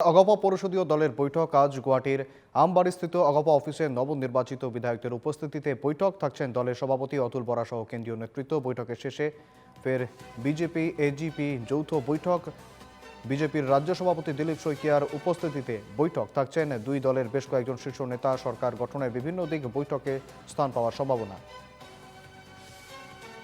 অগপ পরিষদীয় দলের বৈঠক আজ গুয়াহাটির আমবাড়িস্থিত অগপ অফিসে নবনির্বাচিত বিধায়কদের উপস্থিতিতে বৈঠক থাকছেন দলের সভাপতি অতুল বরা সহ কেন্দ্রীয় নেতৃত্ব। বৈঠকের শেষে ফের বিজেপি এজিপি যৌথ বৈঠক। বিজেপির রাজ্য সভাপতি দিলীপ শইকিয়ার উপস্থিতিতে বৈঠক থাকছেন দুই দলের বেশ কয়েকজন শীর্ষ নেতা। সরকার গঠনের বিভিন্ন দিক বৈঠকে স্থান পাওয়ার সম্ভাবনা।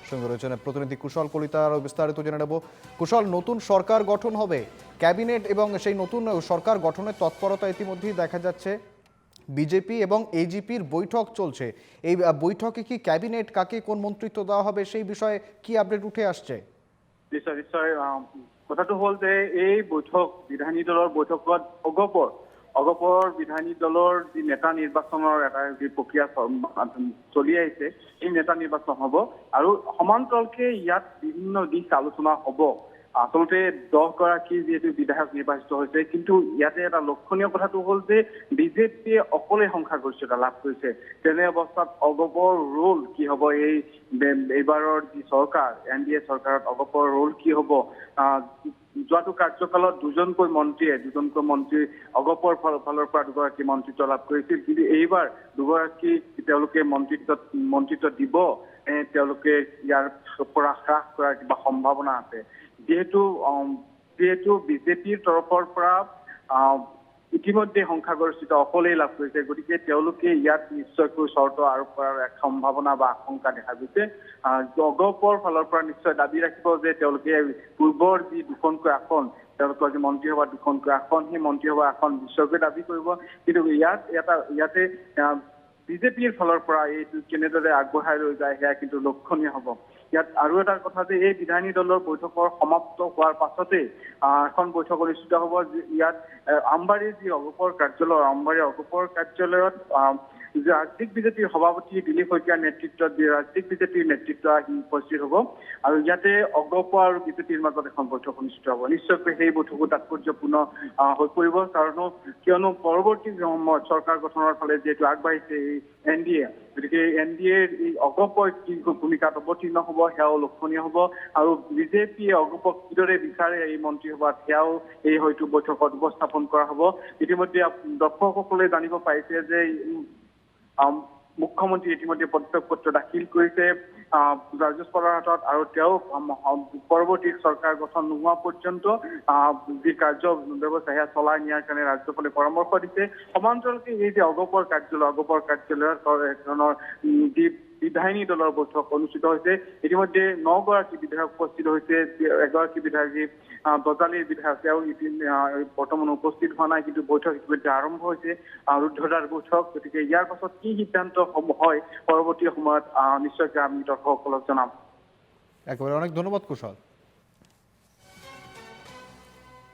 সঙ্গে রয়েছেন প্রতিনিধি কুশল কলিতা। আরও বিস্তারিত জেনে নেব। কুশল, নতুন সরকার গঠন হবে, ক্যাবিনেট এবং সেই নতুন সরকার গঠনের তৎপরতা ইতিমধ্যেই দেখা যাচ্ছে। বিজেপি এবং এজিপির বৈঠক চলছে। এই বৈঠকে কি ক্যাবিনেট কাকে কোন মন্ত্রিত্ব দেওয়া হবে সেই বিষয়ে কি আপডেট উঠে আসছে? নিশ্চয় নিশ্চয় কথাটো হ'ল যে এই বৈঠক বিধায়িনী দলৰ বৈঠকত অগপৰ বিধায়িনী দলৰ যি নেতা নিৰ্বাচনৰ এটা যি প্ৰক্ৰিয়া চলি আহিছে, এই নেতা নিৰ্বাচন হ'ব আৰু সমান্তৰালকে ইয়াত বিভিন্ন দিশ আলোচনা হ'ব। আচলতে 10 গৰাকী যিহেতু বিধায়ক নিৰ্বাচিত হৈছে, কিন্তু ইয়াতে এটা লক্ষণীয় কথাটো হ'ল যে বিজেপিয়ে অকলে সংখ্যাগৰিষ্ঠতা লাভ কৰিছে। তেনে অৱস্থাত অগপৰ ৰোল কি হ'ব? এইবাৰৰ যি চৰকাৰ NDA চৰকাৰত অগপৰ ৰোল কি হ'ব? যোৱাটো কাৰ্যকালত দুজনকৈ মন্ত্ৰী অগপৰ ফালৰ পৰা দুগৰাকী মন্ত্ৰিত্ব লাভ কৰিছিল, কিন্তু এইবাৰ দুগৰাকী তেওঁলোকে মন্ত্ৰিত্ব দিব। তেওঁলোকে ইয়াৰ পৰা হ্ৰাস কৰাৰ কিবা সম্ভাৱনা আছে। যিহেতু বিজেপিৰ তৰফৰ পৰা ইতিমধ্যে সংখ্যাগৰিষ্ঠতা অকলেই লাভ কৰিছে, গতিকে তেওঁলোকে ইয়াত নিশ্চয়কৈ চৰ্ত আৰোপ কৰাৰ এক সম্ভাৱনা বা আশংকা দেখা গৈছে। অগপৰ ফালৰ পৰা নিশ্চয় দাবী ৰাখিব যে তেওঁলোকে পূৰ্বৰ যি দুখনকৈ আসন, তেওঁলোকৰ যি মন্ত্ৰীসভা দুখনকৈ আসন, সেই মন্ত্ৰীসভা আসন নিশ্চয়কৈ দাবী কৰিব। কিন্তু ইয়াতে বিজেপিৰ ফালৰ পৰা এইটো কেনেদৰে আগবঢ়াই লৈ যায় সেয়া কিন্তু লক্ষণীয় হ'ব। ইয়াত আৰু এটা কথা যে এই বিধায়িনী দলৰ বৈঠকৰ সমাপ্ত হোৱাৰ পাছতে এখন বৈঠক অনুষ্ঠিত হ'ব। ইয়াত আমবাৰীৰ যি অগপৰ কাৰ্যালয়ত ৰাজ্যিক বিজেপিৰ সভাপতি দিলীপ শইকীয়াৰ নেতৃত্বত ৰাজ্যিক বিজেপিৰ নেতৃত্ব উপস্থিত হ'ব আৰু ইয়াতে অগপ আৰু বিজেপিৰ মাজত এখন বৈঠক অনুষ্ঠিত হ'ব। নিশ্চয়কৈ সেই বৈঠকো তাৎপৰ্যপূৰ্ণ হৈ পৰিব, কিয়নো পৰৱৰ্তী সময়ত চৰকাৰ গঠনৰ ফালে যিহেতু আগবাঢ়িছে এই NDA, গতিকে NDAৰ এই অগপৰ কি ভূমিকাত অৱতীৰ্ণ হ'ব সেয়াও লক্ষণীয় হ'ব। আৰু বিজেপিয়ে অগপক কিদৰে বিচাৰে এই মন্ত্ৰীসভাত সেয়াও এই হয়তো বৈঠকত উপস্থাপন কৰা হ'ব। ইতিমধ্যে দৰ্শকসকলে জানিব পাৰিছে যে মুখ্যমন্ত্ৰী ইতিমধ্যে পদত্যাগপত্ৰ দাখিল কৰিছে ৰাজ্যপালৰ হাতত, আৰু তেওঁ পৰৱৰ্তী চৰকাৰ গঠন নোহোৱা পৰ্যন্ত যি কাৰ্য ব্যৱস্থা সেয়া চলাই নিয়াৰ কাৰণে ৰাজ্যপালে পৰামৰ্শ দিছে। সমান্তৰালকে এই যে অগপৰ কাৰ্যালয়ত এজনৰ যি বিধায়িনী দলৰ বৈঠক অনুষ্ঠিত হৈছে। ইতিমধ্যে 9 গৰাকী বিধায়ক উপস্থিত হৈছে। এগৰাকী বিধায়ক যি বজালীৰ বিধায়ক, তেওঁ বৰ্তমান উপস্থিত হোৱা নাই, কিন্তু বৈঠক ইতিমধ্যে আৰম্ভ হৈছে, ৰুদ্ধদ্বাৰ বৈঠক। গতিকে ইয়াৰ পাছত কি সিদ্ধান্ত হয় পৰৱৰ্তী সময়ত নিশ্চয়কৈ আমি দৰ্শকসকলক জনাম। একেবাৰে অনেক ধন্যবাদ কুশল।